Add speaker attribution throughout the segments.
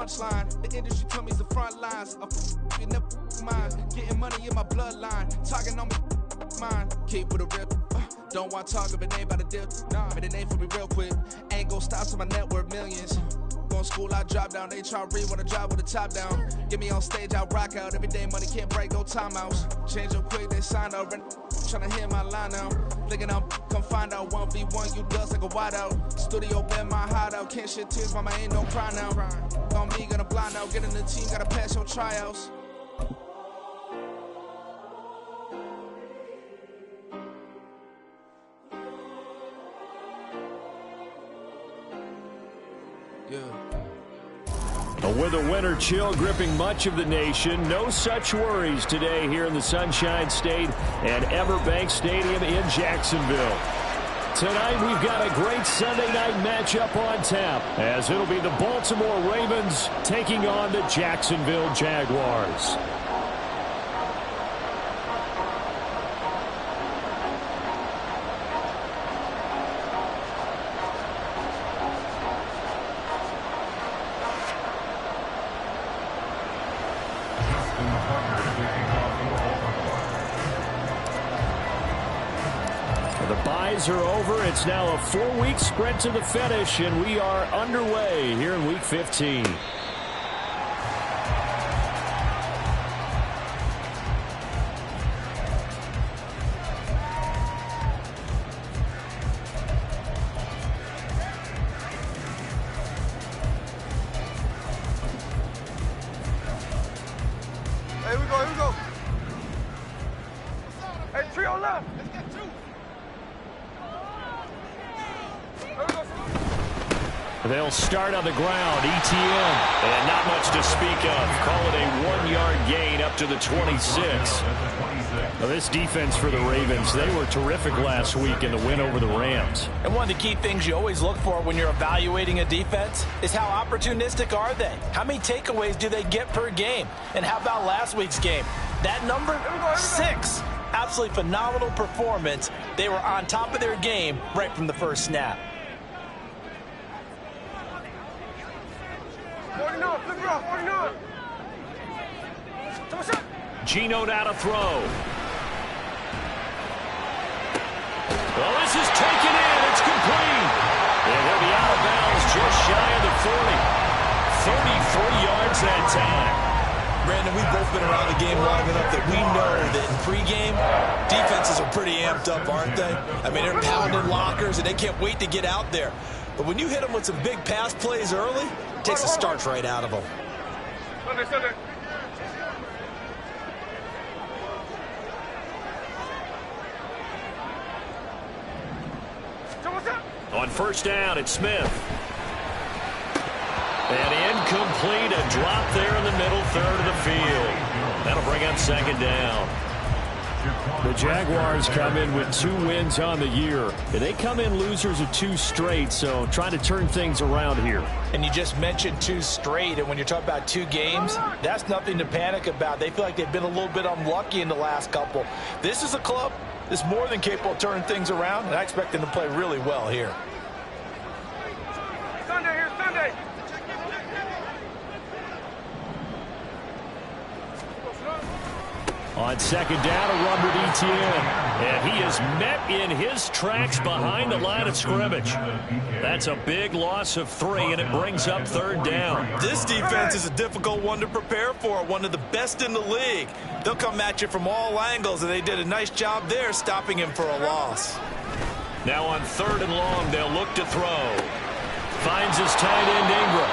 Speaker 1: punchline. The industry told me it's the front lines. You never mind. Getting money in my bloodline. Talking on me mine. Keep with a rip. Don't want to talk if it ain't about to dip. Nah, but it ain't for me real quick. Ain't gon' stop till my net worth millions. Going school, I drop down. They try to read when I drive with the top down. Get me on stage, I rock out. Every day money can't break, no timeouts. Change up quick, they sign up. Tryna hear my line now. Thinking I'm come find out 1v1, you dust like a wideout. Studio been my hideout. Can't shed tears, mama ain't no cry now. On me, gonna blind out. Get in the team, gotta pass your tryouts.
Speaker 2: With a winter chill gripping much of the nation, no such worries today here in the Sunshine State at Everbank Stadium in Jacksonville. Tonight we've got a great Sunday night matchup on tap, as it'll be the Baltimore Ravens taking on the Jacksonville Jaguars. Are over. It's now a 4-week sprint to the finish, and we are underway here in Week 15.
Speaker 3: Here we go. Hey, trio left. Let's get two.
Speaker 2: They'll start on the ground. ETN. And not much to speak of. Call it a 1-yard gain up to the 26. Now, this defense for the Ravens, they were terrific last week in the win over the Rams.
Speaker 4: And one of the key things you always look for when you're evaluating a defense is how opportunistic are they? How many takeaways do they get per game? And how about last week's game? That number? 6. Absolutely phenomenal performance. They were on top of their game right from the first snap.
Speaker 2: Geno now to throw. Well, this is taken in. It's complete. And he'll be out of bounds just shy of the 40. 33 yards that time.
Speaker 4: Brandon, we've both been around the game long enough that we know that in pregame, defenses are pretty amped up, aren't they? I mean, they're pounding lockers, and they can't wait to get out there. But when you hit them with some big pass plays early, it takes the starch right out of them.
Speaker 3: Sunday.
Speaker 2: On first down, it's Smith. And incomplete, a drop there in the middle third of the field. That'll bring up second down. The Jaguars come in with 2 wins on the year. They come in losers of 2 straight, so trying to turn things around here.
Speaker 4: And you just mentioned 2 straight, and when you're talking about 2 games, that's nothing to panic about. They feel like they've been a little bit unlucky in the last couple. This is a club that's more than capable of turning things around, and I expect them to play really well here.
Speaker 3: Sunday.
Speaker 2: On second down, a run with ETN. And he is met in his tracks behind the line of scrimmage. That's a big loss of 3, and it brings up third down.
Speaker 4: This defense is a difficult one to prepare for, one of the best in the league. They'll come at you from all angles, and they did a nice job there stopping him for a loss.
Speaker 2: Now on third and long, they'll look to throw. Finds his tight end Ingram.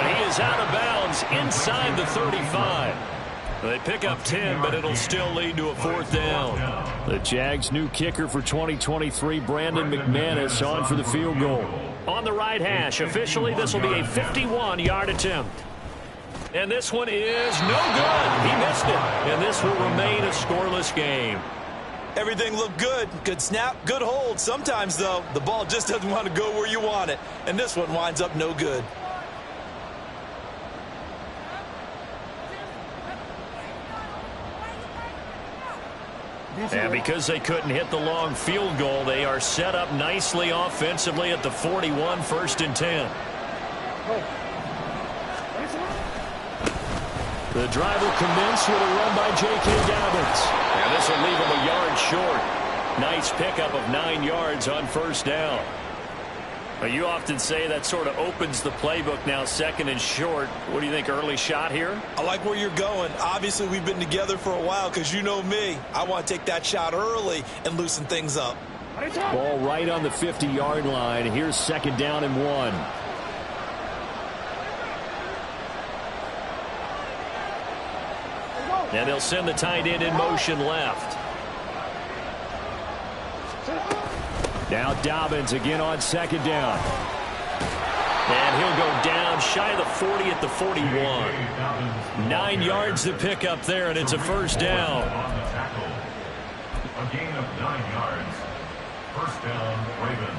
Speaker 2: And he is out of bounds inside the 35. They pick up 10, but it'll still lead to a fourth down. The Jags' new kicker for 2023, Brandon McManus, on for the field goal. On the right hash, officially this will be a 51-yard attempt. And this one is no good. He missed it. And this will remain a scoreless game.
Speaker 4: Everything looked good. Good snap, good hold. Sometimes, though, the ball just doesn't want to go where you want it. And this one winds up no good.
Speaker 2: And because they couldn't hit the long field goal, they are set up nicely offensively at the 41, 1st and 10. The drive will commence with a run by J.K. Dobbins. And this will leave him a yard short. Nice pickup of 9 yards on first down. Now, you often say that sort of opens the playbook now, second and short. What do you think, early shot here?
Speaker 4: I like where you're going. Obviously, we've been together for a while because you know me. I want to take that shot early and loosen things up.
Speaker 2: Ball right on the 50-yard line. Here's second down and 1. And they'll send the tight end in motion left. Now Dobbins again on second down. And he'll go down shy of the 40 at the 41. 9 yards to pick up there, and it's a first down.
Speaker 5: A gain of 9 yards. First down, Ravens.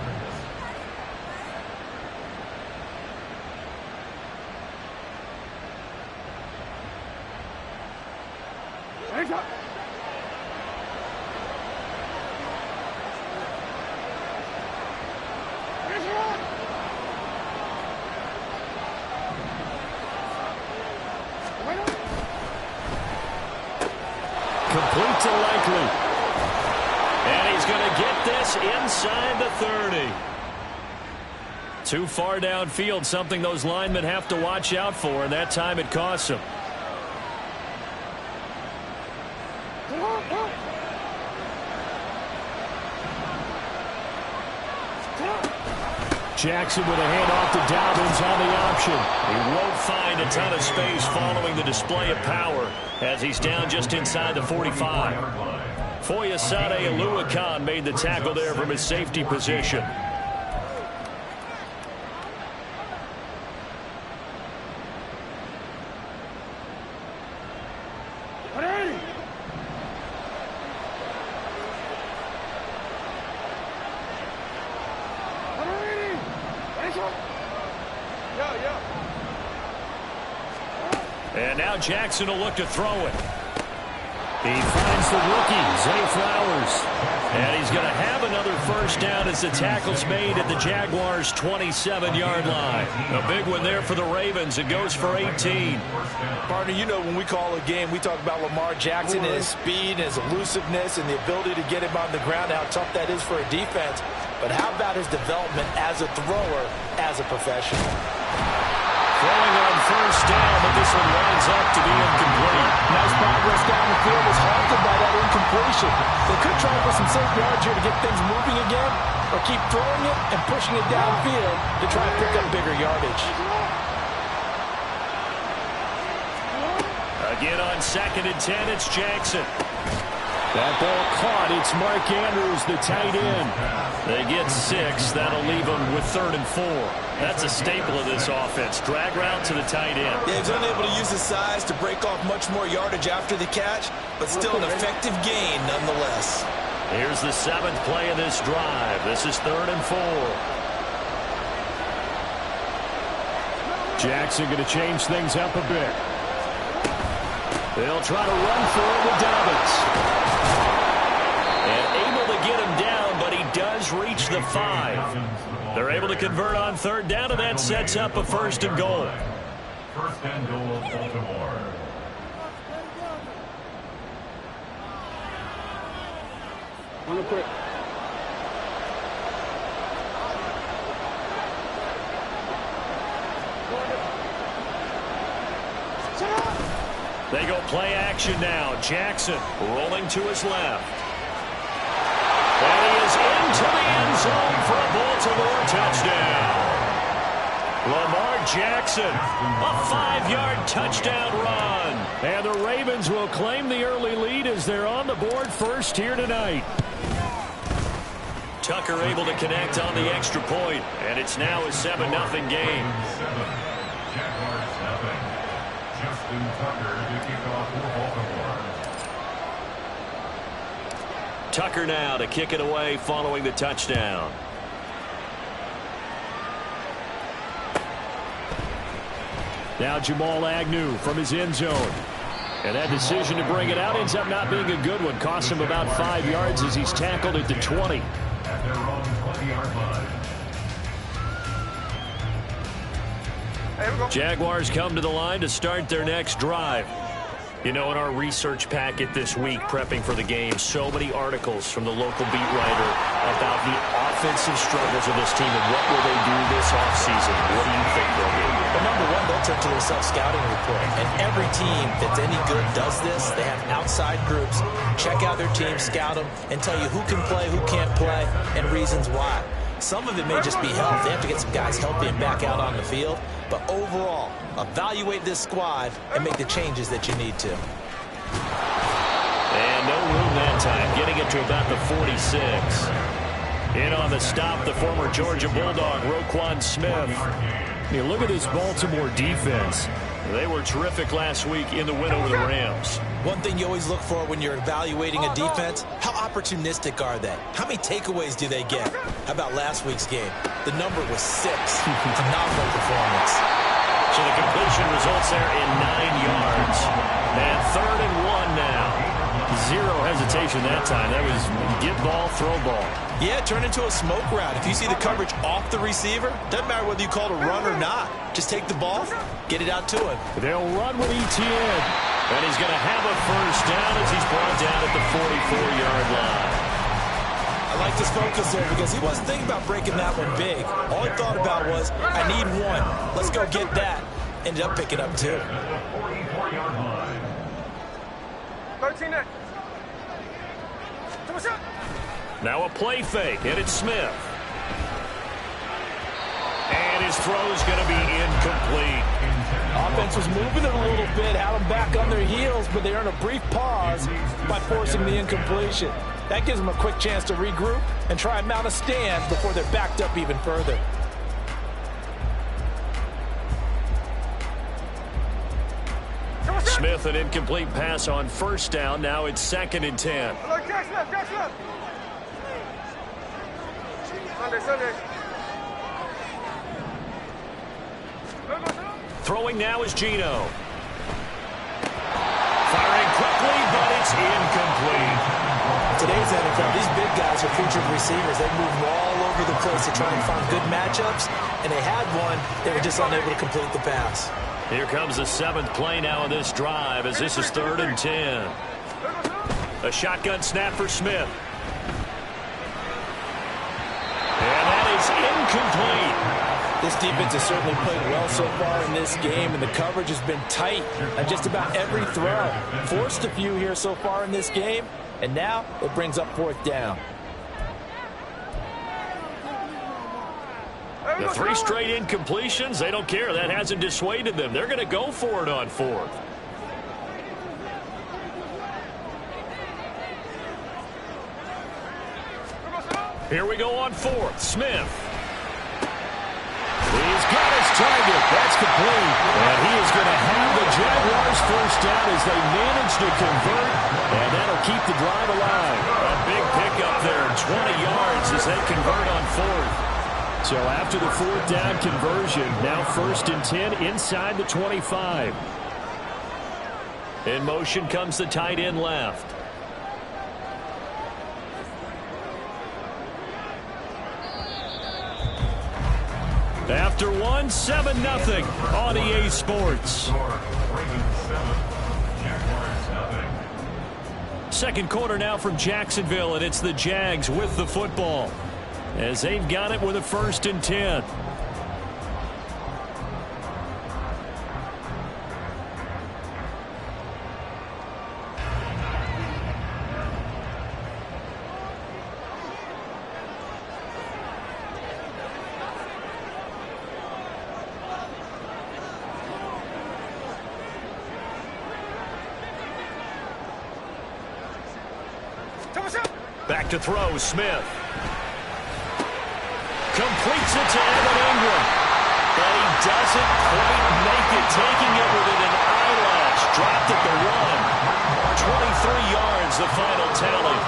Speaker 2: Complete to Likely. And he's going to get this inside the 30. Too far downfield, something those linemen have to watch out for, and that time it costs them. Jackson with a handoff to Dobbins on the option. He won't find a ton of space following the display of power as he's down just inside the 45. Foyesade Oluwakan made the tackle there from his safety position. And now Jackson will look to throw it. He finds the rookie, Zay Flowers. And he's going to have another first down as the tackle's made at the Jaguars' 27-yard line. A big one there for the Ravens. It goes for 18.
Speaker 4: Partner, you know when we call a game, we talk about Lamar Jackson and his speed and his elusiveness and the ability to get him on the ground, how tough that is for a defense. But how about his development as a thrower, as a professional?
Speaker 2: Throwing on first down, but this one winds up to be incomplete.
Speaker 4: Nice progress down the field was halted by that incompletion. They could try for some safe yards here to get things moving again, or keep throwing it and pushing it downfield to try and pick up bigger yardage.
Speaker 2: Again on second and 10, it's Jackson. That ball caught. It's Mark Andrews, the tight end. They get 6. That'll leave them with 3rd and 4. That's a staple of this offense. Drag route to the tight end.
Speaker 4: Yeah, he's unable to use his size to break off much more yardage after the catch, but still an effective gain nonetheless.
Speaker 2: Here's the 7th play of this drive. This is 3rd and 4. Jackson going to change things up a bit. They'll try to run for it with Dobbins. And able to get him down, but he does reach the 5. They're able to convert on 3rd down, and that sets up a 1st and goal.
Speaker 5: 1st and goal, Baltimore.
Speaker 3: Real quick.
Speaker 2: They go play action now. Jackson rolling to his left. And he is into the end zone for a Baltimore touchdown. Lamar Jackson, a 5-yard touchdown run. And the Ravens will claim the early lead as they're on the board first here tonight. Tucker able to connect on the extra point, and it's now a 7-0 game.
Speaker 5: Jaguars 0. Justin Tucker to kick off for Baltimore.
Speaker 2: Tucker now to kick it away following the touchdown. Now Jamal Agnew from his end zone. And that decision to bring it out ends up not being a good one. Costs him about 5 yards as he's tackled at the 20.
Speaker 5: At their own 20-yard line.
Speaker 3: Hey, we go.
Speaker 2: Jaguars come to the line to start their next drive. You know, in our research packet this week, prepping for the game, so many articles from the local beat writer about the offensive struggles of this team and what will they do this offseason. What do you think they'll do?
Speaker 4: Well, number one, they'll turn to their self-scouting report. And every team that's any good does this. They have outside groups, check out their team, scout them, and tell you who can play, who can't play, and reasons why. Some of it may just be health. They have to get some guys healthy and back out on the field. But overall, evaluate this squad and make the changes that you need to.
Speaker 2: And no room that time, getting it to about the 46. In on the stop, the former Georgia Bulldog, Roquan Smith.
Speaker 6: You look at this Baltimore defense.
Speaker 2: They were terrific last week in the win over the Rams.
Speaker 4: One thing you always look for when you're evaluating a defense, how opportunistic are they? How many takeaways do they get? How about last week's game? The number was 6. Phenomenal performance.
Speaker 2: So the completion results there in 9 yards. And 3rd and 1 now. Zero hesitation that time. That was get ball, throw ball.
Speaker 4: Yeah, turn into a smoke route. If you see the coverage off the receiver, doesn't matter whether you call it a run or not. Just take the ball, get it out to him.
Speaker 6: They'll run with ETN.
Speaker 2: And he's going to have a first down as he's brought down at the 44-yard line.
Speaker 4: I like this focus there because he wasn't thinking about breaking that one big. All he thought about was, I need 1. Let's go get that. Ended up picking up 2.
Speaker 5: 44-yard line.
Speaker 3: 13.
Speaker 2: Now a play fake, and it's Smith. And his throw's going to be incomplete.
Speaker 4: Offense was moving it a little bit, had them back on their heels, but they earned a brief pause by forcing the incompletion. That gives them a quick chance to regroup and try and mount a stand before they're backed up even further.
Speaker 2: Smith, an incomplete pass on first down. Now it's 2nd and 10.
Speaker 3: Sunday.
Speaker 2: Throwing now is Geno. Firing quickly, but it's incomplete.
Speaker 4: Today's NFL, these big guys are featured receivers. They move all over the place to try and find good matchups, and they had one. They were just unable to complete the pass.
Speaker 2: Here comes the 7th play now on this drive as this is 3rd and 10. A shotgun snap for Smith. And that is incomplete.
Speaker 4: This defense has certainly played well so far in this game, and the coverage has been tight on just about every throw. Forced a few here so far in this game, and now it brings up 4th down.
Speaker 2: The 3 straight incompletions, they don't care. That hasn't dissuaded them. They're going to go for it on 4th. Here we go on 4th. Smith. He's got his target. That's complete. And he is going to have the Jaguars first down as they manage to convert. And that'll keep the drive alive. A big pickup there, 20 yards as they convert on 4th.
Speaker 6: So after the 4th down conversion, now 1st and 10 inside the 25.
Speaker 2: In motion comes the tight end left. After 1, 7-0 on EA Sports.
Speaker 5: Ravens 7, Jaguars 0.
Speaker 2: Second quarter now from Jacksonville, and it's the Jags with the football as they've got it with a 1st and 10. Back to throw, Smith. Completes it to Evan Ingram. But he doesn't quite make it, taking it within an eyelash. Dropped at the 1. 23 yards, the final tally.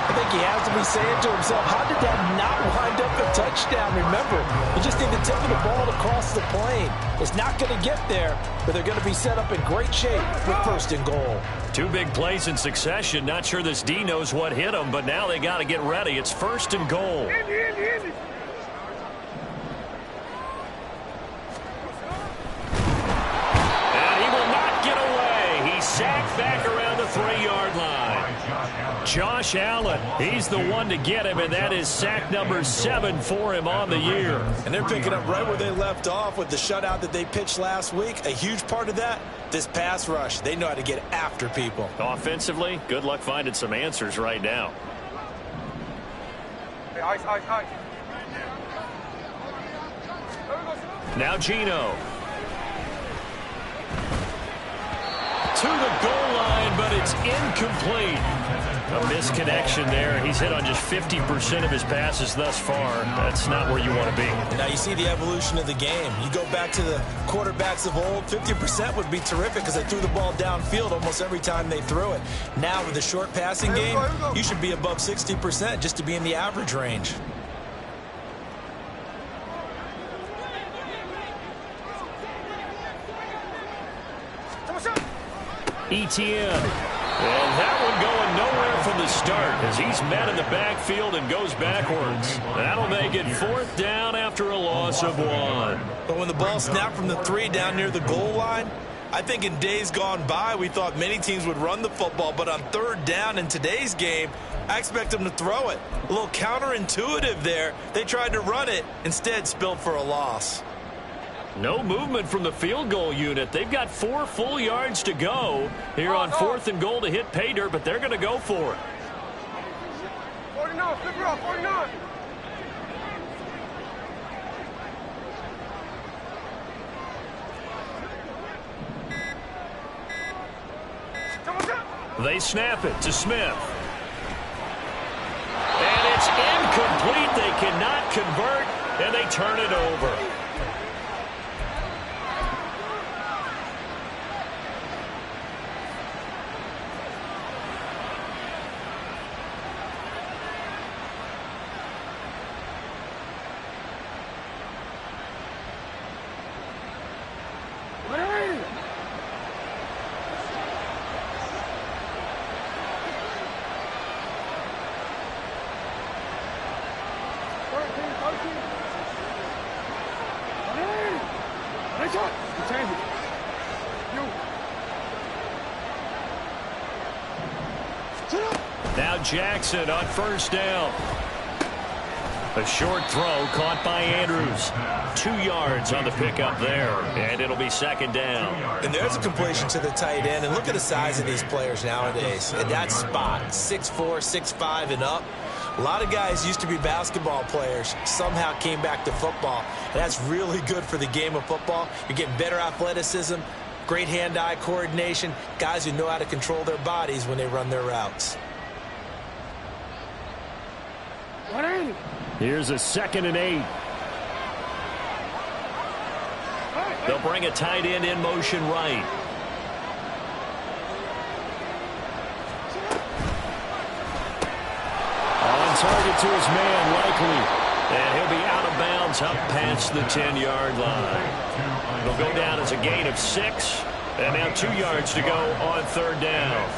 Speaker 4: I think he has to be saying to himself, how did that not wind up a touchdown? Remember, you just need to tip the ball across the plane. It's not going to get there, but they're going to be set up in great shape with 1st and goal.
Speaker 2: 2 big plays in succession. Not sure this D knows what hit him, but now they got to get ready. It's 1st and goal. And he will not get away. He's sacked
Speaker 6: Josh Allen, he's the one to get him, and that is sack number 7 for him on the year.
Speaker 4: And they're picking up right where they left off with the shutout that they pitched last week. A huge part of that, this pass rush. They know how to get after people.
Speaker 6: Offensively, good luck finding some answers right now.
Speaker 3: Hey, ice.
Speaker 6: Now Gino. To the goal line, but it's incomplete. A misconnection there. He's hit on just 50% of his passes thus far. That's not where you want to be.
Speaker 4: Now you see the evolution of the game. You go back to the quarterbacks of old, 50% would be terrific because they threw the ball downfield almost every time they threw it. Now with the short passing game, you should be above 60% just to be in the average range.
Speaker 6: ETN. And that one going nowhere from the start as he's met in the backfield and goes backwards. That'll make it 4th down after a loss of 1.
Speaker 4: But when the ball snapped from the 3 down near the goal line, I think in days gone by we thought many teams would run the football, but on 3rd down in today's game, I expect them to throw it. A little counterintuitive there. They tried to run it, instead spilled for a loss.
Speaker 6: No movement from the field goal unit. They've got 4 full yards to go here on 4th and goal to hit pay dirt, but they're going to go for it.
Speaker 3: 49, flip it up, 49.
Speaker 6: They snap it to Smith. And it's incomplete. They cannot convert, and they turn it over. Now Jackson on 1st down. A short throw caught by Andrews. 2 yards on the pickup there, and it'll be 2nd down.
Speaker 4: And there's a completion to the tight end, and look at the size of these players nowadays. At that spot, 6'4", 6'5", and up. A lot of guys used to be basketball players, somehow came back to football, and that's really good for the game of football. You're getting better athleticism, great hand-eye coordination, guys who know how to control their bodies when they run their routes.
Speaker 6: Here's a 2nd and 8. They'll bring a tight end in motion right. On target to his man, Likely. And he'll be out of bounds up past the 10-yard line. It'll go down as a gain of 6. And now 2 yards to go on 3rd down.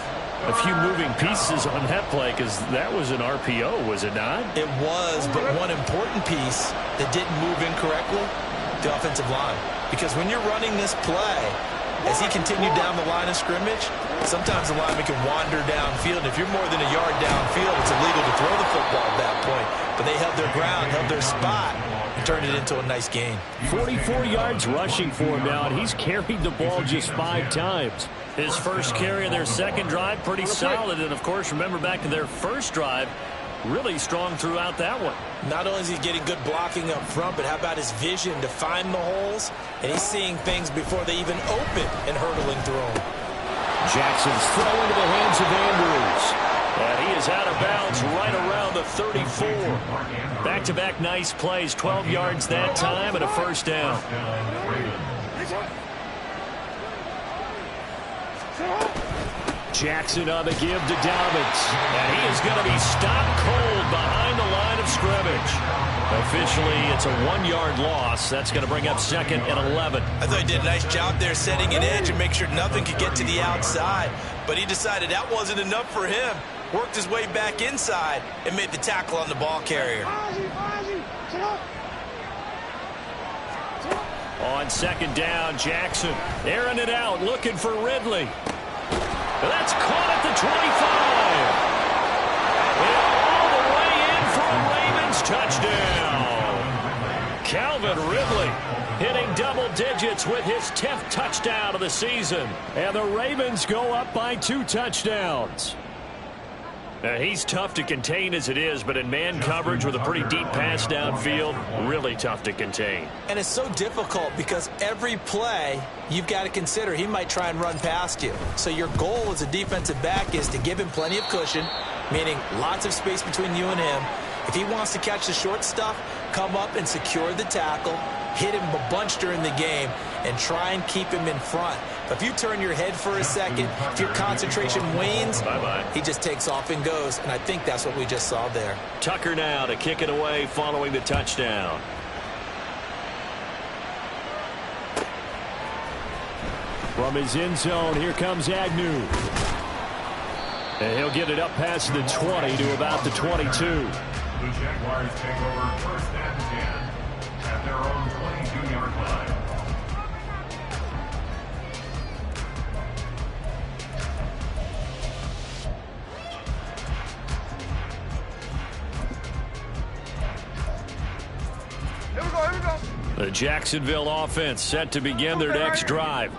Speaker 6: A few moving pieces on that play because that was an RPO, was it not?
Speaker 4: It was, but one important piece that didn't move incorrectly, the offensive line. Because when you're running this play, as he continued down the line of scrimmage, sometimes the lineman can wander downfield. If you're more than a yard downfield, it's illegal to throw the football at that point. But they held their ground, held their spot, and turned it into a nice gain. 44
Speaker 6: yards rushing for him now, and he's carried the ball just 5 times. His first carry of their 2nd drive, pretty solid. And, of course, remember back to their 1st drive, really strong throughout that one.
Speaker 4: Not only is he getting good blocking up front, but how about his vision to find the holes? And he's seeing things before they even open and hurtling through them.
Speaker 6: Jackson's throw into the hands of Andrews. And he is out of bounds right around the 34. Back-to-back nice plays, 12 yards that time and a 1st down. Jackson on the give to Dobbins. And he is going to be stopped cold behind the line of scrimmage. Officially, it's a 1-yard loss. That's going to bring up 2nd and 11.
Speaker 4: I thought he did a nice job there setting an edge and make sure nothing could get to the outside. But he decided that wasn't enough for him. Worked his way back inside and made the tackle on the ball carrier.
Speaker 6: On 2nd down, Jackson airing it out, looking for Ridley. That's caught at the 25.
Speaker 2: touchdown. Calvin Ridley hitting double digits with his 10th touchdown of the season. And the Ravens go up by 2 touchdowns. He's tough to contain as it is, but in man coverage with a pretty deep pass downfield, really tough to contain.
Speaker 4: And it's so difficult because every play you've got to consider he might try and run past you. So your goal as a defensive back is to give him plenty of cushion, meaning lots of space between you and him. If he wants to catch the short stuff, come up and secure the tackle, hit him a bunch during the game, and try and keep him in front. But if you turn your head for a second, if your concentration wanes, he just takes off and goes, and I think that's what we just saw there.
Speaker 2: Tucker now to kick it away following the touchdown.
Speaker 6: From his end zone, here comes Agnew. And he'll get it up past the 20 to about the 22.
Speaker 5: The Jaguars take over 1st and 10 at their own 22-yard line.
Speaker 3: Here we go.
Speaker 2: The Jacksonville offense set to begin their next drive.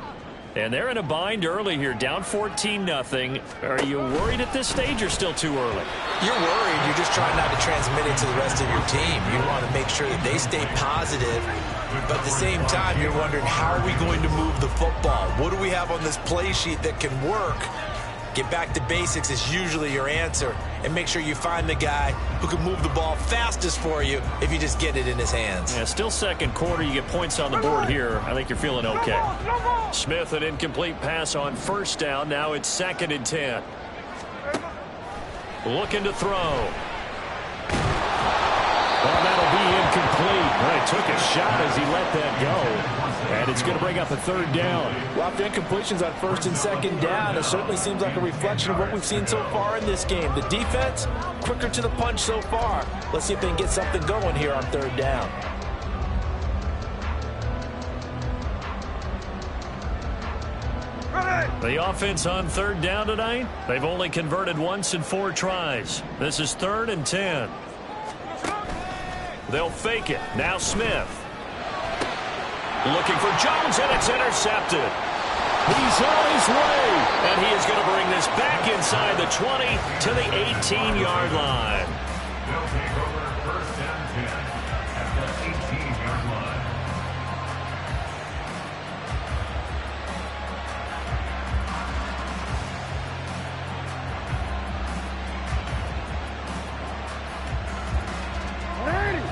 Speaker 2: And they're in a bind early here, down 14-0. Are you worried at this stage or still too early?
Speaker 4: You're worried. You're just trying not to transmit it to the rest of your team. You want to make sure that they stay positive. But at the same time, you're wondering, how are we going to move the football? What do we have on this play sheet that can work? Get back to basics is usually your answer. And make sure you find the guy who can move the ball fastest for you if you just get it in his hands.
Speaker 2: Yeah, still second quarter. You get points on the board here. I think you're feeling okay. Smith, an incomplete pass on 1st down. Now it's 2nd and 10. Looking to throw.
Speaker 6: Well, that'll be incomplete. Well, he took a shot as he let that go. And it's going to bring up a 3rd down.
Speaker 4: Well, after incompletions on 1st and 2nd down, it certainly seems like a reflection of what we've seen so far in this game. The defense, quicker to the punch so far. Let's see if they can get something going here on 3rd down.
Speaker 2: The offense on 3rd down tonight, they've only converted once in 4 tries. This is 3rd and 10. They'll fake it. Now Smith. Looking for Jones, and it's intercepted.
Speaker 6: He's on his way.
Speaker 2: And he is going to bring this back inside the 20 to the 18-yard line.
Speaker 5: They'll take over 1st and 10 at the 18-yard line.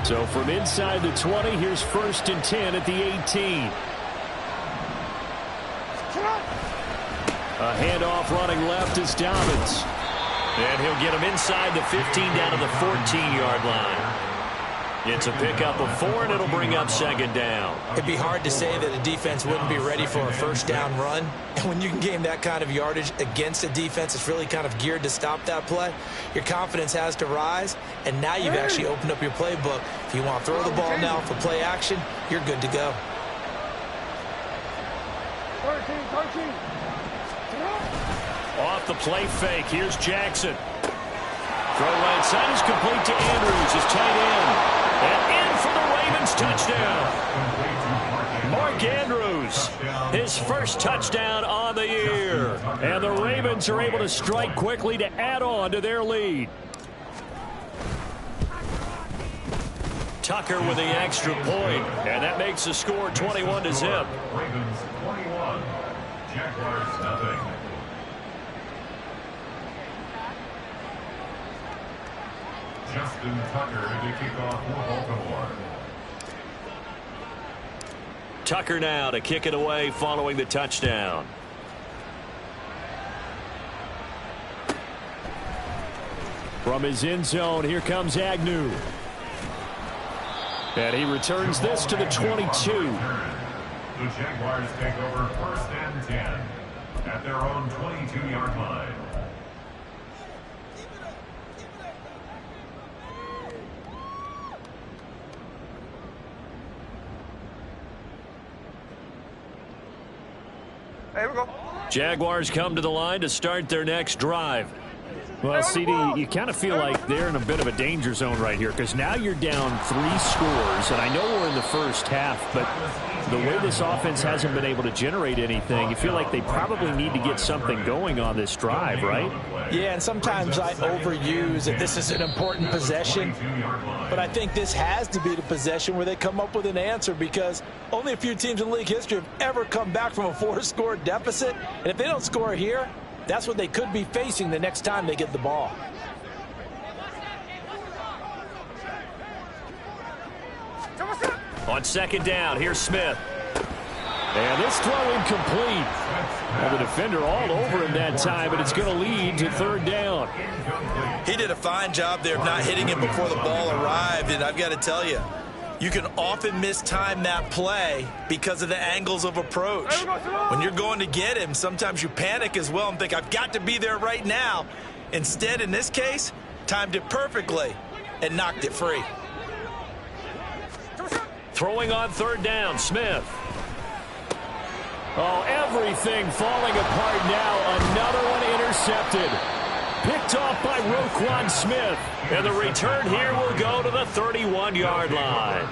Speaker 6: So from inside the 20, here's 1st and 10 at the 18. A handoff running left is Dobbins.
Speaker 2: And he'll get him inside the 15 down to the 14-yard line. It's a pickup of 4, and it'll bring up 2nd down.
Speaker 4: It'd be hard to say that a defense wouldn't be ready for a 1st down run. And when you can gain that kind of yardage against a defense that's really kind of geared to stop that play, your confidence has to rise. And now you've actually opened up your playbook. If you want to throw the ball now for play action, you're good to go.
Speaker 3: 13.
Speaker 2: Off the play fake, here's Jackson. Throw right side is complete to Andrews, his tight end. And in for the Ravens touchdown. Mark Andrews, his 1st touchdown on the year. And the Ravens are able to strike quickly to add on to their lead. Tucker with the extra point, and that makes the score 21-0.
Speaker 5: Ravens 21, Jaguars nothing. Justin Tucker to kick off for Baltimore.
Speaker 2: Tucker now to kick it away following the touchdown.
Speaker 6: From his end zone, here comes Agnew. And he returns this to the 22.
Speaker 5: The Jaguars take over 1st and 10 at their own 22-yard line.
Speaker 3: Here we go.
Speaker 2: Jaguars come to the line to start their next drive.
Speaker 6: Well, CD, you kind of feel like they're in a bit of a danger zone right here because now you're down 3 scores, and I know we're in the first half, but the way this offense hasn't been able to generate anything, you feel like they probably need to get something going on this drive, right?
Speaker 4: Yeah, and sometimes I overuse that this is an important possession, but I think this has to be the possession where they come up with an answer because only a few teams in league history have ever come back from a 4-score deficit, and if they don't score here, that's what they could be facing the next time they get the ball.
Speaker 2: On second down, here's Smith.
Speaker 6: And this throw incomplete. Well, the defender all over him that time, but it's going to lead to third down.
Speaker 4: He did a fine job there of not hitting him before the ball arrived, and I've got to tell you, you can often mistime that play because of the angles of approach. When you're going to get him, sometimes you panic as well and think, I've got to be there right now. Instead, in this case, timed it perfectly and knocked it free.
Speaker 2: Throwing on third down, Smith.
Speaker 6: Oh, everything falling apart now. Another one intercepted. Picked off by Roquan Smith.
Speaker 2: And the return here will go to the 31-yard line.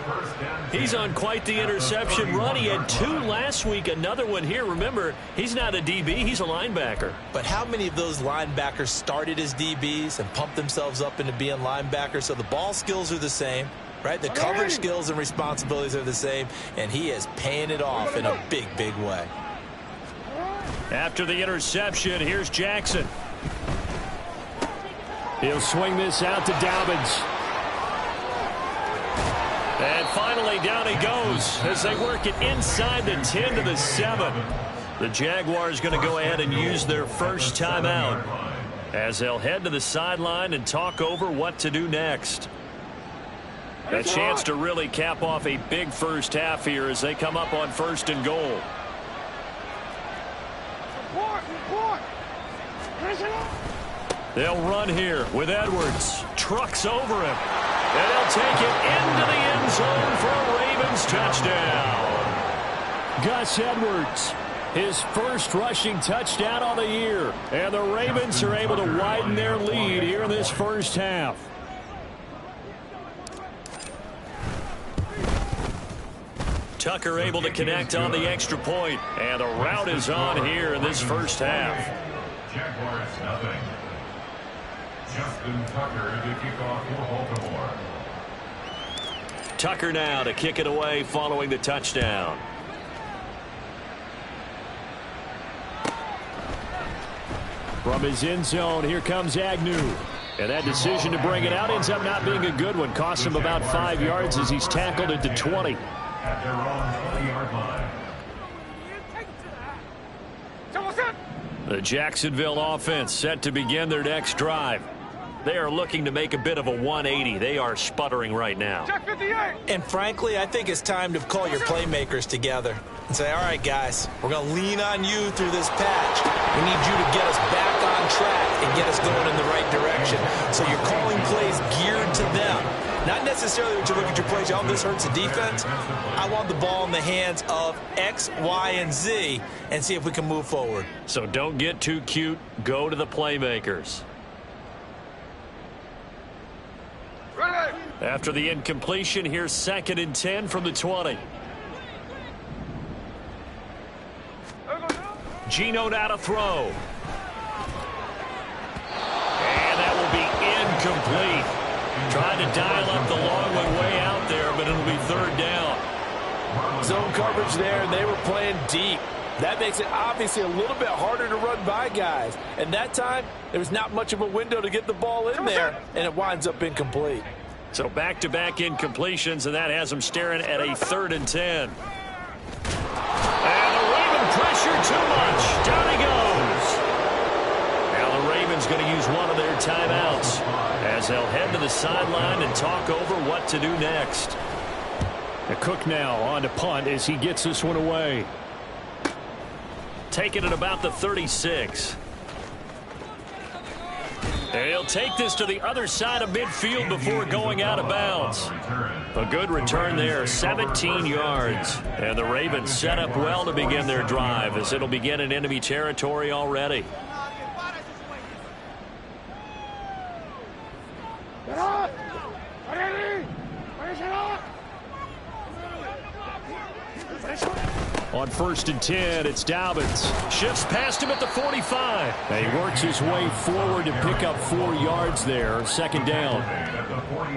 Speaker 2: He's on quite the interception run. He had 2 last week, another one here. Remember, he's not a DB, he's a linebacker.
Speaker 4: But how many of those linebackers started as DBs and pumped themselves up into being linebackers? So the ball skills are the same, right? The coverage skills and responsibilities are the same, and he is paying it off in a big, big way.
Speaker 2: After the interception, here's Jackson.
Speaker 6: He'll swing this out to Dobbins.
Speaker 2: And finally, down he goes as they work it inside the 10 to the 7. The Jaguars going to go ahead and use their first timeout as they'll head to the sideline and talk over what to do next. A chance to really cap off a big first half here as they come up on 1st and goal. They'll run here with Edwards. Trucks over him. And they'll take it into the end zone for a Ravens touchdown.
Speaker 6: Gus Edwards, his first rushing touchdown on the year. And the Ravens are able to widen their lead here in this first half.
Speaker 2: Tucker able to connect on the extra point. And the route is on here in this first half.
Speaker 5: Jaguars nothing. Justin Tucker to kick off for Baltimore.
Speaker 2: Tucker now to kick it away following the touchdown.
Speaker 6: From his end zone, here comes Agnew. And that decision to bring it out ends up not being a good one. Costs him about 5 yards as he's tackled at the 20.
Speaker 5: At their own 20-yard line.
Speaker 2: The Jacksonville offense set to begin their next drive. They are looking to make a bit of a 180. They are sputtering right now.
Speaker 4: And frankly, I think it's time to call your playmakers together and say, all right, guys, we're going to lean on you through this patch. We need you to get us back on track and get us going in the right direction. So you're calling plays geared to them. Not necessarily when you look at your plays, oh, this hurts the defense. I want the ball in the hands of X, Y, and Z and see if we can move forward.
Speaker 2: So don't get too cute. Go to the playmakers. After the incompletion, here's 2nd and 10 from the 20. Geno now to throw. And that will be incomplete. Trying to dial up the long one way out there, but it'll be 3rd down.
Speaker 4: Zone coverage there, and they were playing deep. That makes it obviously a little bit harder to run by guys. And that time, there was not much of a window to get the ball in there, and it winds up incomplete.
Speaker 2: So back-to-back incompletions, and that has them staring at a 3rd and 10. And the Raven pressure too much. Down he goes. Now the Ravens going to use one of their timeouts as they'll head to the sideline and talk over what to do next.
Speaker 6: The Cook now on to punt as he gets this one away.
Speaker 2: Taking it about the 36. He'll take this to the other side of midfield before going out of bounds. A good return there, 17 yards. And the Ravens set up well to begin their drive as it'll begin in enemy territory already. On 1st and 10, it's Dobbins. Shifts past him at the 45. And he works his way forward to pick up 4 yards there. 2nd down.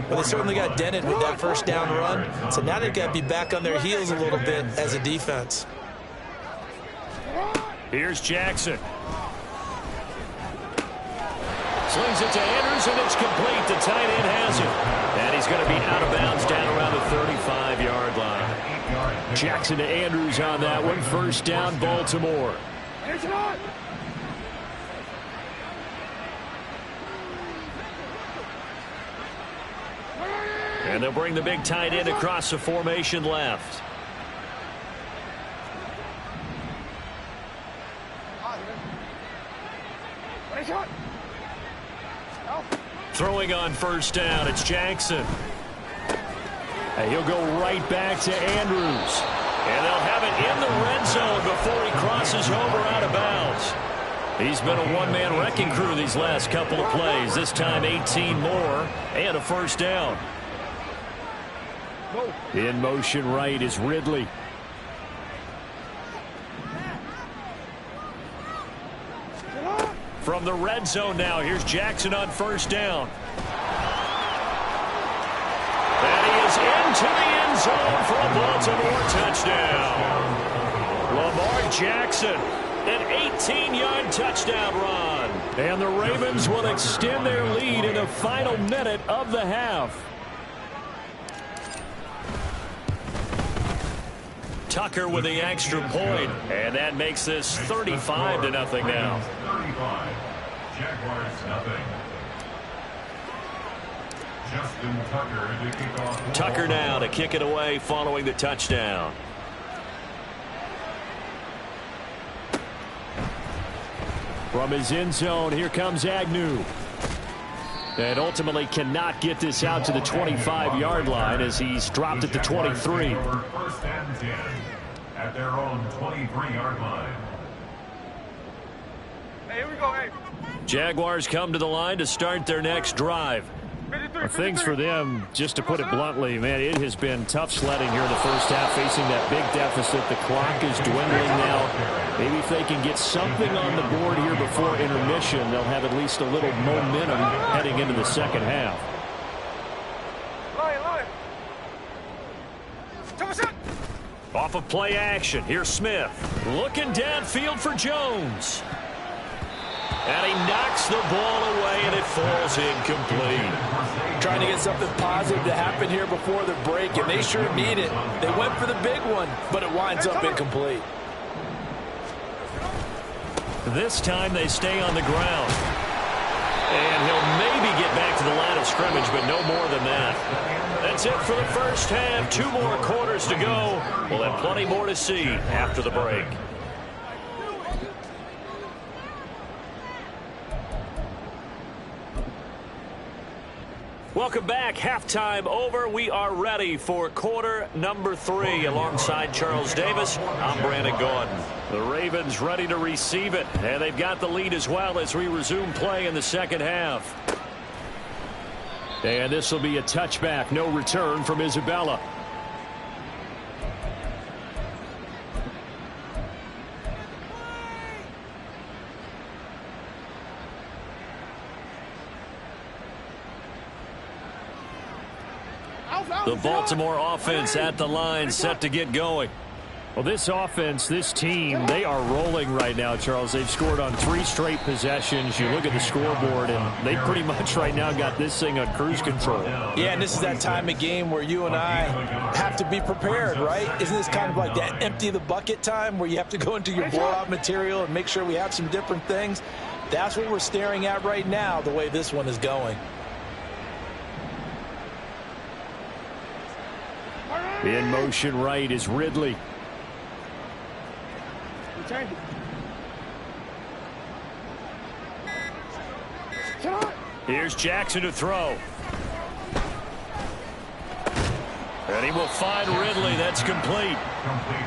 Speaker 4: Well, they certainly got dented with that first down run. So now they've got to be back on their heels a little bit as a defense.
Speaker 2: Here's Jackson. Slings it to Andrews, and it's complete. The tight end has it. And he's going to be out of bounds down around the 35-yard line. Jackson to Andrews on that one. 1st down, Baltimore. And they'll bring the big tight end across the formation left. Throwing on 1st down, it's Jackson. And he'll go right back to Andrews. And they'll have it in the red zone before he crosses over out of bounds. He's been a one-man wrecking crew these last couple of plays. This time 18 more and a 1st down. In motion right is Ridley. From the red zone now, here's Jackson on 1st down. And he is into the end zone for a Baltimore touchdown. Lamar Jackson, an 18-yard touchdown run. And the Ravens will extend their lead in the final minute of the half. Tucker with the extra point, and that makes this 35-0 now.
Speaker 5: 35. Jaguars nothing. Justin Tucker to kick off.
Speaker 2: Tucker now to kick it away following the touchdown. From his end zone, here comes Agnew. And ultimately cannot get this out to the 25-yard line as he's dropped at the 23.
Speaker 5: 1st and 10 at their own 23-yard line.
Speaker 3: Hey, here we go, hey.
Speaker 2: Jaguars come to the line to start their next drive. Things for them, just to put it bluntly, man, it has been tough sledding here in the first half, facing that big deficit. The clock is dwindling now. Maybe if they can get something on the board here before intermission, they'll have at least a little momentum heading into the second half. Off of play action, here's Smith. Looking downfield for Jones. And he knocks the ball away, and it falls incomplete.
Speaker 4: Trying to get something positive to happen here before the break, and they sure need it. They went for the big one, but it winds up incomplete.
Speaker 2: This time they stay on the ground. And he'll maybe get back to the line of scrimmage, but no more than that. That's it for the first half. 2 more quarters to go. We'll have plenty more to see after the break. Welcome back. Halftime over. We are ready for quarter number 3. Alongside Charles Davis, I'm Brandon Gordon. The Ravens ready to receive it, and they've got the lead as well as we resume play in the second half. And this will be a touchback. No return from Isabella. The Baltimore offense at the line, set to get going. Well, this offense, this team, they are rolling right now, Charles. They've scored on 3 straight possessions. You look at the scoreboard, and they pretty much right now got this thing on cruise control.
Speaker 4: Yeah, and this is that time of game where you and I have to be prepared, right? Isn't this kind of like that empty the bucket time where you have to go into your blowout material and make sure we have some different things? That's what we're staring at right now, the way this one is going.
Speaker 2: In motion right is Ridley. Here's Jackson to throw. And he will find Ridley. That's complete.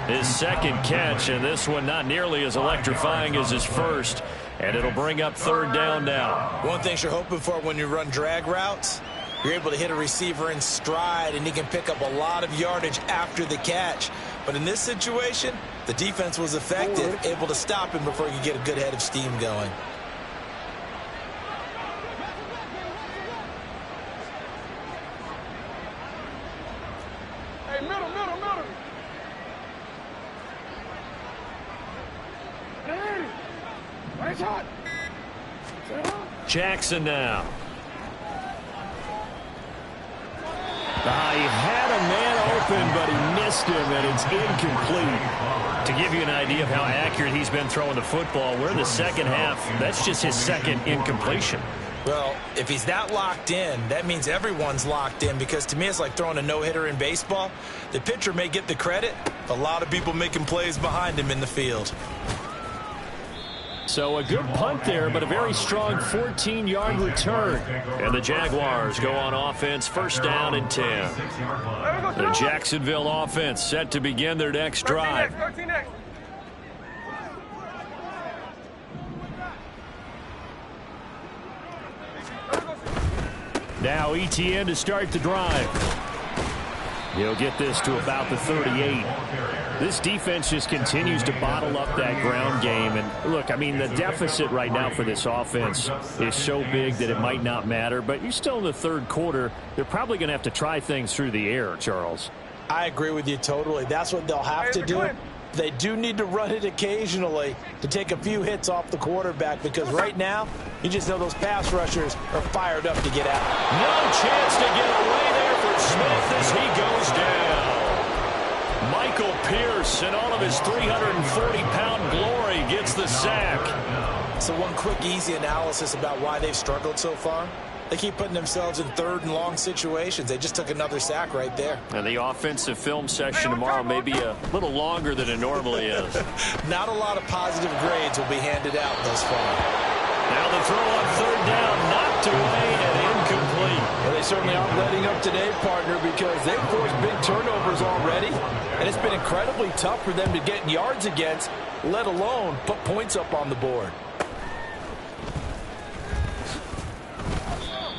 Speaker 2: His second catch, and this one not nearly as electrifying as his first. And it'll bring up 3rd down now.
Speaker 4: One thing you're hoping for when you run drag routes, you're able to hit a receiver in stride, and he can pick up a lot of yardage after the catch. But in this situation, The defense was effective, able to stop him before he could get a good head of steam going.
Speaker 3: Hey, middle. Hey, nice hot.
Speaker 2: Jackson now. He had a man open, but he missed him, and it's incomplete. To give you an idea of how accurate he's been throwing the football, we're in the second half. That's just his second incompletion.
Speaker 4: Well, if he's that locked in, that means everyone's locked in, because to me it's like throwing a no-hitter in baseball. The pitcher may get the credit, a lot of people making plays behind him in the field.
Speaker 2: So a good punt there, but a very strong 14-yard return. And the Jaguars go on offense, first down and 10. The Jacksonville offense set to begin their next drive.
Speaker 3: 13 next.
Speaker 2: Now ETN to start the drive. He'll get this to about the 38. This defense just continues to bottle up that ground game. And look, I mean, the deficit right now for this offense is so big that it might not matter. But you're still in the third quarter. They're probably going to have to try things through the air, Charles.
Speaker 4: I agree with you totally. That's what they'll have to do. They do need to run it occasionally to take a few hits off the quarterback, because right now, you just know those pass rushers are fired up to get out.
Speaker 2: No chance to get away there for Smith as he goes down. Michael Pierce, in all of his 340-pound glory, gets the sack.
Speaker 4: So one quick, easy analysis about why they've struggled so far. They keep putting themselves in third and long situations. They just took another sack right there.
Speaker 2: And the offensive film session tomorrow may be a little longer than it normally is.
Speaker 4: Not a lot of positive grades will be handed out thus far.
Speaker 2: Now the throw on third down, knocked away and incomplete.
Speaker 4: Well, they certainly aren't letting up today, partner, because they've forced big turnovers already. And it's been incredibly tough for them to get yards against, let alone put points up on the board.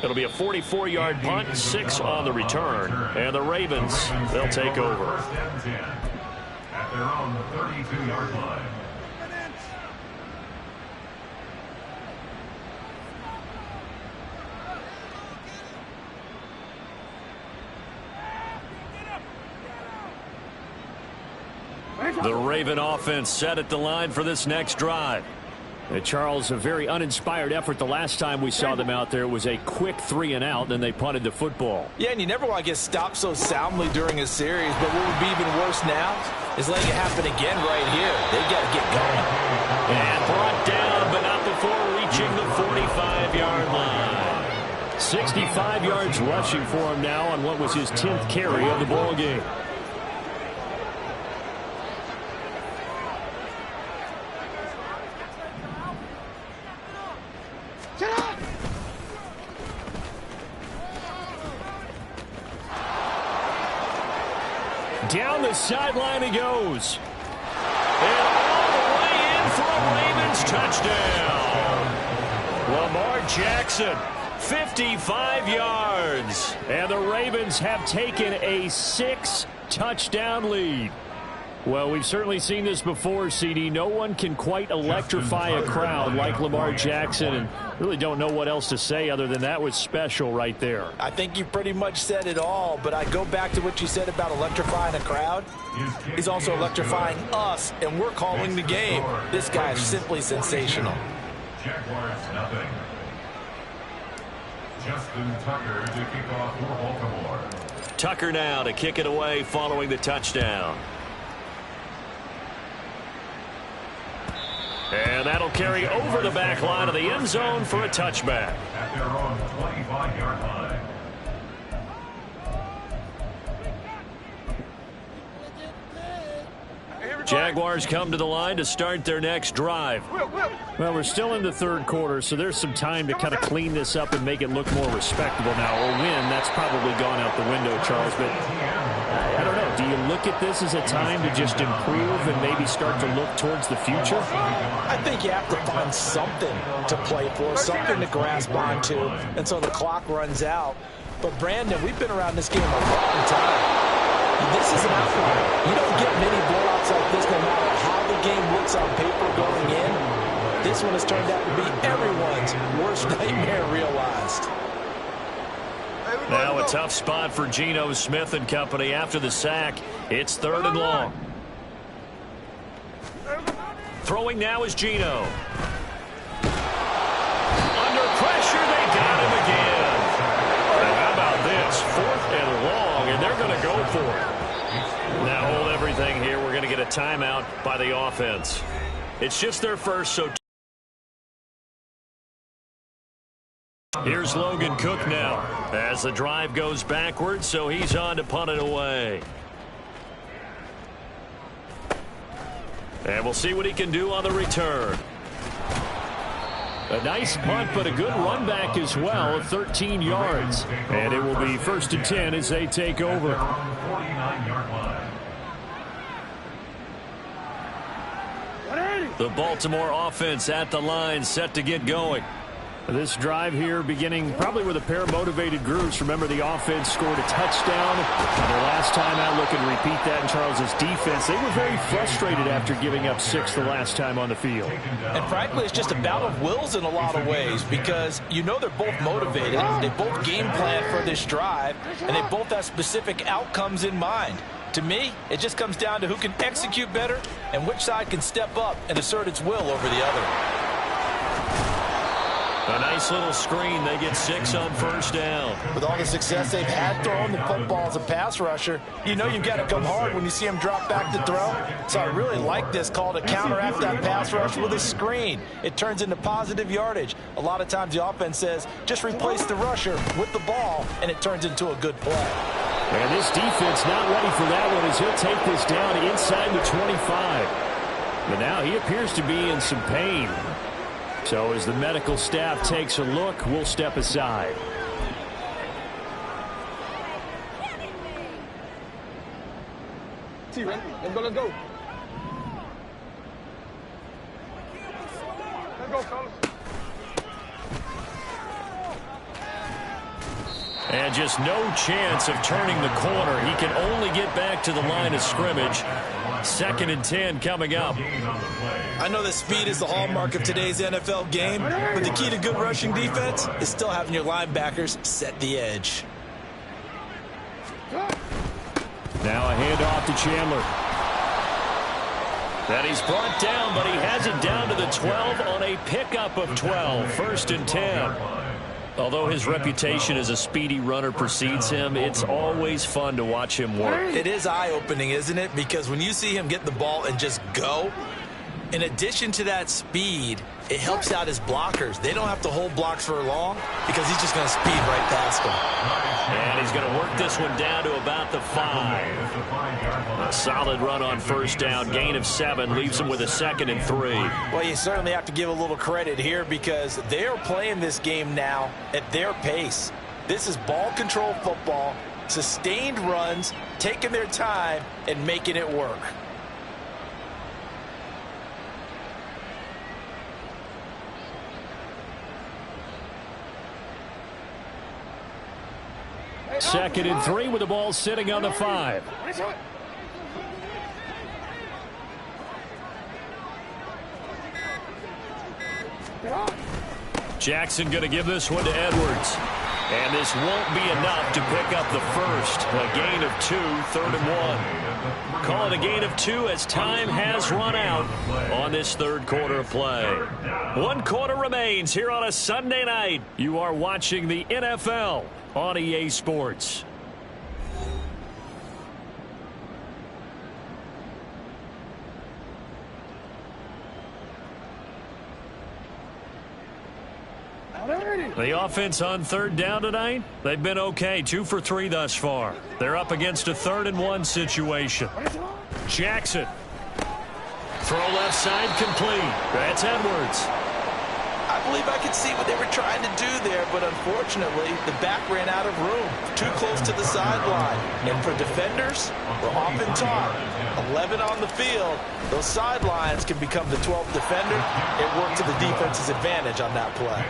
Speaker 2: It'll be a 44-yard punt, 6 on the return. And the Ravens, they'll take over.
Speaker 5: First and 10 at their own 32-yard line.
Speaker 2: The Raven offense set at the line for this next drive. Charles, a very uninspired effort the last time we saw them out there. It was a quick 3-and-out, then they punted the football.
Speaker 4: Yeah, and you never want to get stopped so soundly during a series, but what would be even worse now is letting it happen again right here. They got to get going.
Speaker 2: And brought down, but not before reaching the 45-yard line. 65 yards rushing for him now on what was his 10th carry of the ball game. Down the sideline he goes. And all the way in for a Ravens touchdown. Lamar Jackson, 55 yards. And the Ravens have taken a 6-touchdown lead. Well, we've certainly seen this before, CD. No one can quite electrify a crowd like Lamar Jackson, and really don't know what else to say other than that was special right there.
Speaker 4: I think you pretty much said it all, but I go back to what you said about electrifying a crowd. He's also electrifying us, and we're calling the game. This guy is simply sensational.
Speaker 5: Jaguars nothing. Justin Tucker to kick off for Baltimore.
Speaker 2: Tucker now to kick it away following the touchdown. And that'll carry over the back line of the end zone for a touchback.
Speaker 5: At their own 25-yard line.
Speaker 2: Jaguars come to the line to start their next drive. Well, we're still in the third quarter, so there's some time to kind of clean this up and make it look more respectable now. A win, that's probably gone out the window, Charles, but I don't know. Do you look at this as a time to just improve and maybe start to look towards the future?
Speaker 4: I think you have to find something to play for, something to grasp onto, and so the clock runs out. But, Brandon, we've been around this game a long time. This is an outlier. You don't get many blowouts like this no matter how the game looks on paper going in. This one has turned out to be everyone's worst nightmare realized.
Speaker 2: Now a tough spot for Geno Smith and company after the sack. It's 3rd and long. Throwing now is Geno. Under pressure, they got him again. And how about this? 4th and long, and they're going to go for it. Now hold everything here. We're going to get a timeout by the offense. It's just their first, so here's Logan Cook now as the drive goes backwards, so he's on to punt it away. And we'll see what he can do on the return. A nice punt, but a good run back as well of 13 yards. And it will be 1st and 10 as they take over. The Baltimore offense at the line, set to get going. This drive here beginning probably with a pair of motivated groups. Remember, the offense scored a touchdown. And their last time out, look and repeat that in Charles's defense. They were very frustrated after giving up 6 the last time on the field.
Speaker 4: And frankly, it's just a battle of wills in a lot of ways because you know they're both motivated. They both game plan for this drive, and they both have specific outcomes in mind. To me, it just comes down to who can execute better and which side can step up and assert its will over the other.
Speaker 2: A nice little screen. They get 6 on 1st down.
Speaker 4: With all the success they've had throwing the football as a pass rusher, you know you've got to come hard when you see him drop back to throw. So I really like this call to counteract that pass rush with a screen. It turns into positive yardage. A lot of times the offense says, just replace the rusher with the ball, and it turns into a good play.
Speaker 2: And this defense not ready for that one as he'll take this down inside the 25. But now he appears to be in some pain. So as the medical staff takes a look, we'll step aside.
Speaker 3: See, man. Let's go, let's go. Let's go, fellas.
Speaker 2: And just no chance of turning the corner. He can only get back to the line of scrimmage. 2nd and 10 coming up.
Speaker 4: I know that speed is the hallmark of today's NFL game, but the key to good rushing defense is still having your linebackers set the edge.
Speaker 2: Now a handoff to Chandler. That he's brought down, but he has it down to the 12 on a pickup of 12. 1st and 10. Although his reputation as a speedy runner precedes him, it's always fun to watch him work.
Speaker 4: It is eye-opening, isn't it? Because when you see him get the ball and just go, in addition to that speed, it helps out his blockers. They don't have to hold blocks for long because he's just going to speed right past them.
Speaker 2: And he's going to work this one down to about the 5. A solid run on 1st down. Gain of 7 leaves him with a 2nd and 3.
Speaker 4: Well, you certainly have to give a little credit here because they are playing this game now at their pace. This is ball control football, sustained runs, taking their time, and making it work.
Speaker 2: Second and 3 with the ball sitting on the 5. Jackson going to give this one to Edwards. And this won't be enough to pick up the first. A gain of 2, 3rd and 1. Call it a gain of 2 as time has run out on this 3rd quarter of play. 1 quarter remains here on a Sunday night. You are watching the NFL on EA Sports. The offense on 3rd down tonight, they've been okay. 2 for 3 thus far. They're up against a 3rd and 1 situation. Jackson. Throw left side complete. That's Edwards.
Speaker 4: I believe I could see what they were trying to do there, but unfortunately, the back ran out of room. Too close to the sideline. And for defenders, we're often taught, 11 on the field, those sidelines can become the 12th defender. It worked to the defense's advantage on that play.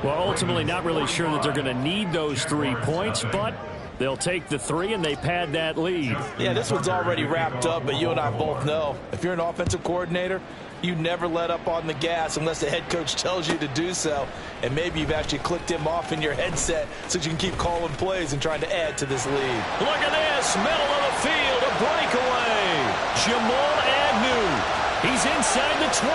Speaker 2: Well, ultimately, not really sure that they're going to need those 3 points, but They'll take the 3, and they pad that lead.
Speaker 4: Yeah, this one's already wrapped up, but you and I both know if you're an offensive coordinator, you never let up on the gas unless the head coach tells you to do so. And maybe you've actually clicked him off in your headset so you can keep calling plays and trying to add to this lead.
Speaker 2: Look at this, middle of the field, a breakaway. Jamal Agnew, he's inside the 20.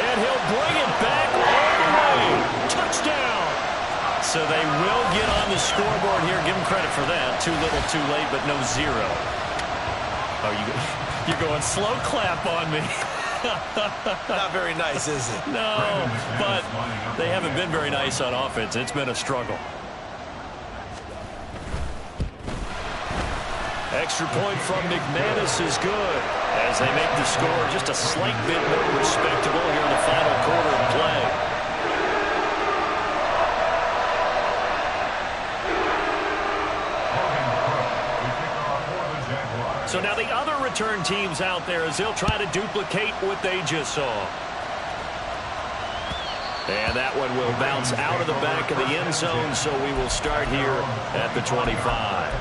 Speaker 2: And he'll bring it back all the way. Touchdown. So they will get on the scoreboard here. Give them credit for that. Too little, too late, but no 0. Oh, you're going slow clap on me.
Speaker 4: Not very nice, is it?
Speaker 2: No, but they haven't been very nice on offense. It's been a struggle. Extra point from McManus is good as they make the score just a slight bit more respectable here in the final quarter of play. So now the other return teams out there as they'll try to duplicate what they just saw. And that one will bounce out of the back of the end zone, so we will start here at the 25.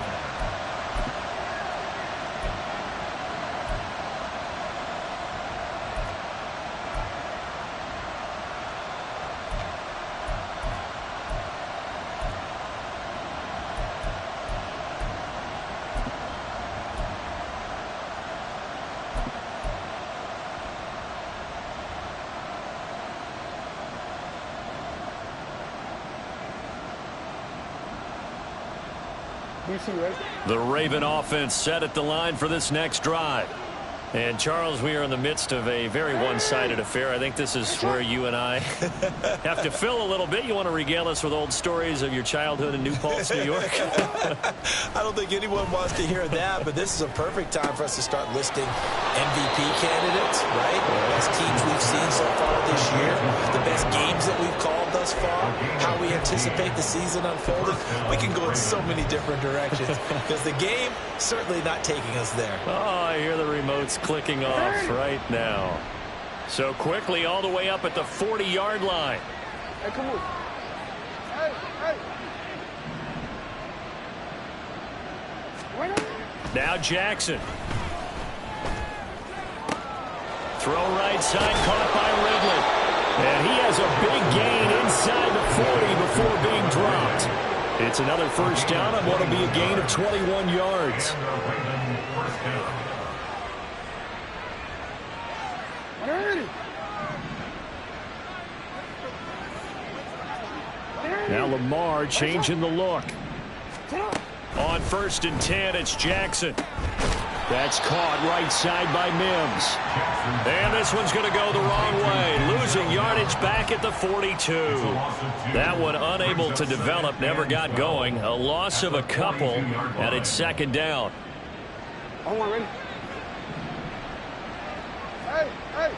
Speaker 2: The Raven offense set at the line for this next drive. And, Charles, we are in the midst of a very one-sided affair. I think this is where you and I have to fill a little bit. You want to regale us with old stories of your childhood in New Paltz, New York?
Speaker 4: I don't think anyone wants to hear that, but this is a perfect time for us to start listing MVP candidates, right? The best teams we've seen so far this year, the best games that we've called thus far, how we anticipate the season unfolding. We can go in so many different directions because the game certainly not taking us there.
Speaker 2: Oh, I hear the remotes clicking off right now. So quickly all the way up at the 40-yard line.
Speaker 3: Hey, come on. Hey, hey.
Speaker 2: Now Jackson. Throw right side, caught by Ridley. And he has a big gain inside the 40 before being dropped. It's another first down on what will be a gain of 21 yards. Now Lamar changing the look. On 1st and 10, it's Jackson. That's caught right side by Mims. And this one's going to go the wrong way. Losing yardage back at the 42. That one unable to develop, never got going. A loss of a couple, and it's 2nd down.
Speaker 3: Ready? Hey, hey.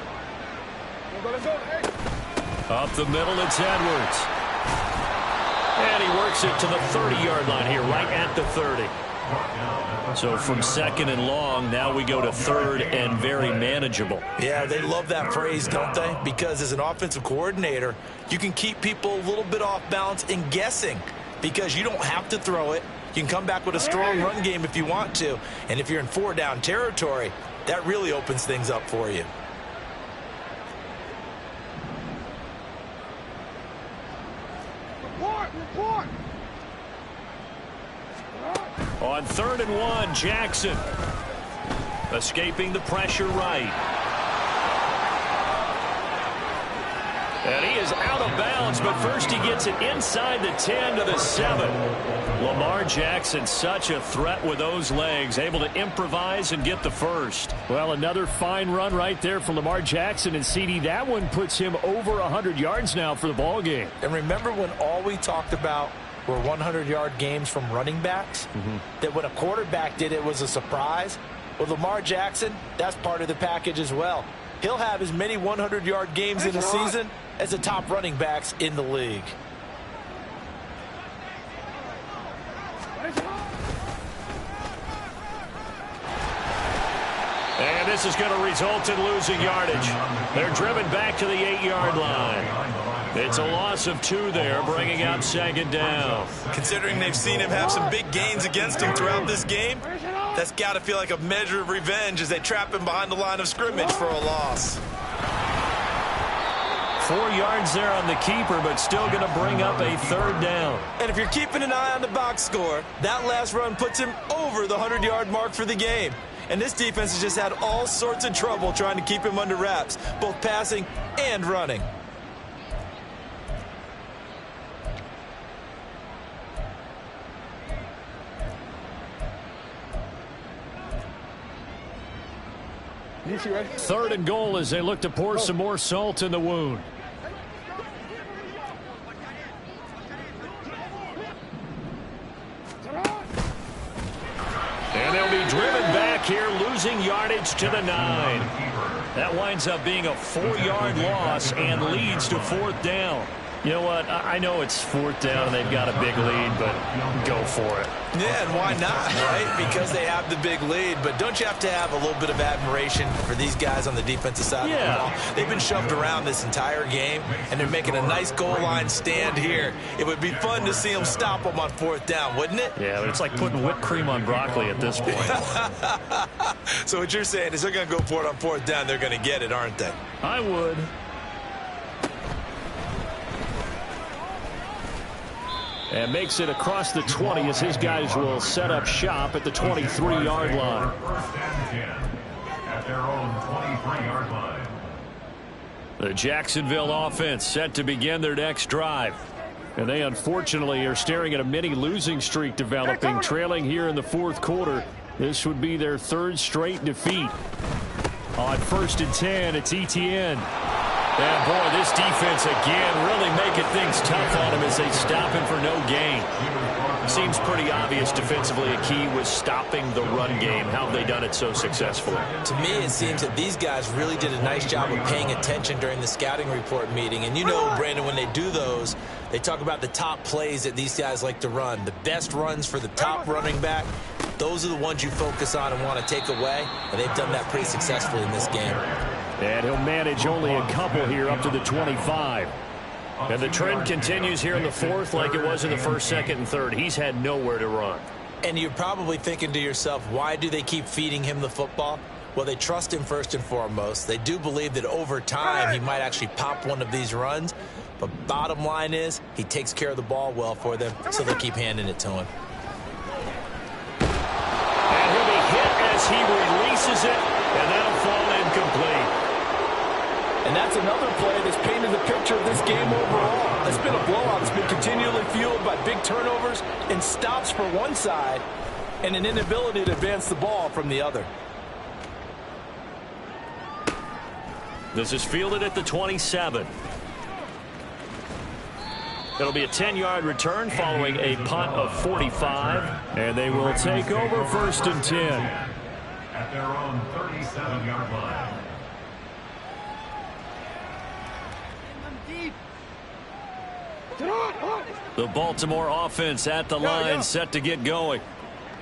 Speaker 3: Let's go, hey.
Speaker 2: Up the middle, it's Edwards. And he works it to the 30-yard line here, right at the 30. So from 2nd and long, now we go to 3rd and very manageable.
Speaker 4: Yeah, they love that phrase, don't they? Because as an offensive coordinator, you can keep people a little bit off balance and guessing because you don't have to throw it. You can come back with a strong run game if you want to. And if you're in 4-down territory, that really opens things up for you.
Speaker 3: Report.
Speaker 2: On 3rd and 1, Jackson. Escaping the pressure right. And he is out of bounds, but first he gets it inside the 10 to the 7. Lamar Jackson, such a threat with those legs, able to improvise and get the first. Well, another fine run right there for Lamar Jackson, and CD, that one puts him over 100 yards now for the ball game.
Speaker 4: And remember when all we talked about were 100-yard games from running backs? That when a quarterback did it was a surprise? Well, Lamar Jackson, that's part of the package as well. He'll have as many 100-yard games in a season as the top running backs in the league.
Speaker 2: And this is going to result in losing yardage. They're driven back to the 8-yard line. It's a loss of 2 there, bringing up 2nd down.
Speaker 4: Considering they've seen him have some big gains against him throughout this game, that's got to feel like a measure of revenge as they trap him behind the line of scrimmage for a loss.
Speaker 2: 4 yards there on the keeper, but still going to bring up a 3rd down.
Speaker 4: And if you're keeping an eye on the box score, that last run puts him over the 100-yard mark for the game. And this defense has just had all sorts of trouble trying to keep him under wraps, both passing and running.
Speaker 2: Third and goal as they look to pour some more salt in the wound. And they'll be driven back here, losing yardage to the 9. That winds up being a 4-yard loss and leads to 4th down. You know what? I know it's 4th down and they've got a big lead, but go for it.
Speaker 4: Yeah, and why not, right? Because they have the big lead. But don't you have to have a little bit of admiration for these guys on the defensive side of the ball? They've been shoved around this entire game, and they're making a nice goal line stand here. It would be fun to see them stop them on 4th down, wouldn't it?
Speaker 2: Yeah, but it's like putting whipped cream on broccoli at this point.
Speaker 4: So what you're saying is they're going to go for it on 4th down. They're going to get it, aren't they?
Speaker 2: I would. And makes it across the 20 as his guys will set up shop at the 23-yard line.
Speaker 5: First and 10 at their own 23-yard line.
Speaker 2: The Jacksonville offense set to begin their next drive. And they unfortunately are staring at a mini losing streak developing, trailing here in the 4th quarter. This would be their 3rd straight defeat. On 1st and 10, it's Etienne. And, boy, this defense again really making things tough on him as they stop him for no gain. Seems pretty obvious defensively a key was stopping the run game. How have they done it so successfully?
Speaker 4: To me, it seems that these guys really did a nice job of paying attention during the scouting report meeting. And you know, Brandon, when they do those, they talk about the top plays that these guys like to run. The best runs for the top running back, those are the ones you focus on and want to take away. And they've done that pretty successfully in this game.
Speaker 2: And he'll manage only a couple here up to the 25. And the trend continues here in the 4th like it was in the 1st, 2nd, and 3rd. He's had nowhere to run.
Speaker 4: And you're probably thinking to yourself, why do they keep feeding him the football? Well, they trust him first and foremost. They do believe that over time he might actually pop one of these runs. But bottom line is he takes care of the ball well for them, so they keep handing it to him.
Speaker 2: And he'll be hit as he releases it, and that'll fall incomplete.
Speaker 4: And that's another play that's painted the picture of this game overall. It's been a blowout. It's been continually fueled by big turnovers and stops for one side and an inability to advance the ball from the other.
Speaker 2: This is fielded at the 27. It'll be a 10-yard return following a punt of 45. And they will take over 1st and 10.
Speaker 5: At their own 37-yard line.
Speaker 2: The Baltimore offense at the line set to get going.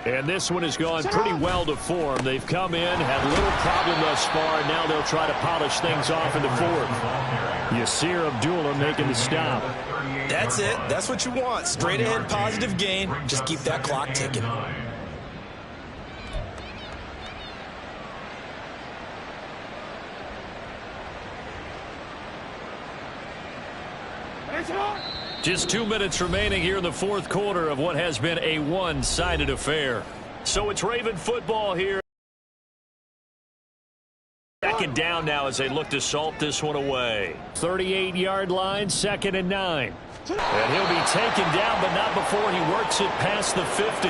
Speaker 2: And this one has gone pretty well to form. They've come in, had little problem thus far, and now they'll try to polish things off in the 4th. Yasir Abdullah making the stop.
Speaker 4: That's it. That's what you want. Straight ahead positive gain. Just keep that clock ticking.
Speaker 2: Just 2 minutes remaining here in the 4th quarter of what has been a one-sided affair. So it's Raven football here. 2nd down now as they look to salt this one away. 38-yard line, 2nd and 9. And he'll be taken down, but not before he works it past the 50.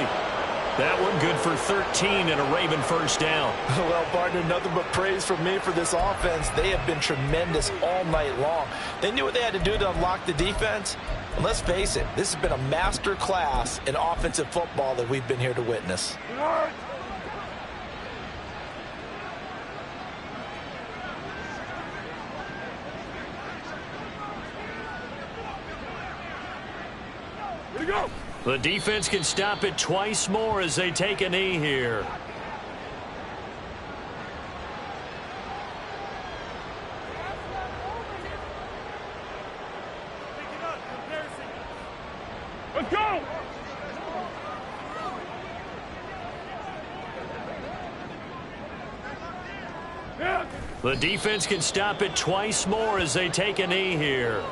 Speaker 2: That one good for 13 and a Raven 1st down.
Speaker 4: Well, partner, nothing but praise from me for this offense. They have been tremendous all night long. They knew what they had to do to unlock the defense. And let's face it, this has been a master class in offensive football that we've been here to witness.
Speaker 3: Here we go.
Speaker 2: The defense can stop it twice more as they take a knee here.
Speaker 3: Let's go! Yeah.
Speaker 2: The defense can stop it twice more as they take a knee here.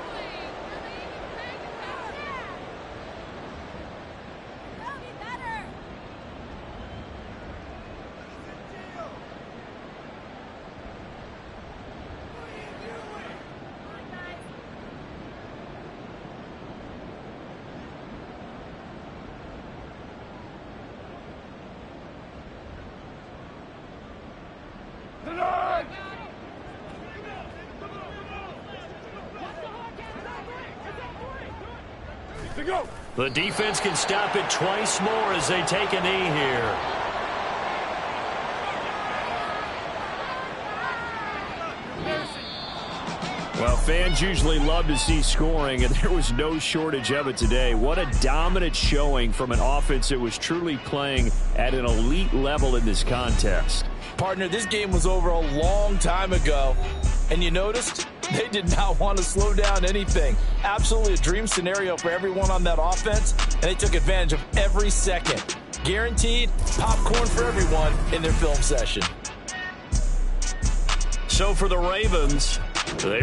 Speaker 2: The defense can stop it twice more as they take a knee here. Well, fans usually love to see scoring, and there was no shortage of it today. What a dominant showing from an offense that was truly playing at an elite level in this contest.
Speaker 4: Partner, this game was over a long time ago, and you noticed they did not want to slow down anything. Absolutely a dream scenario for everyone on that offense, and they took advantage of every second. Guaranteed popcorn for everyone in their film session.
Speaker 2: So for the Ravens, they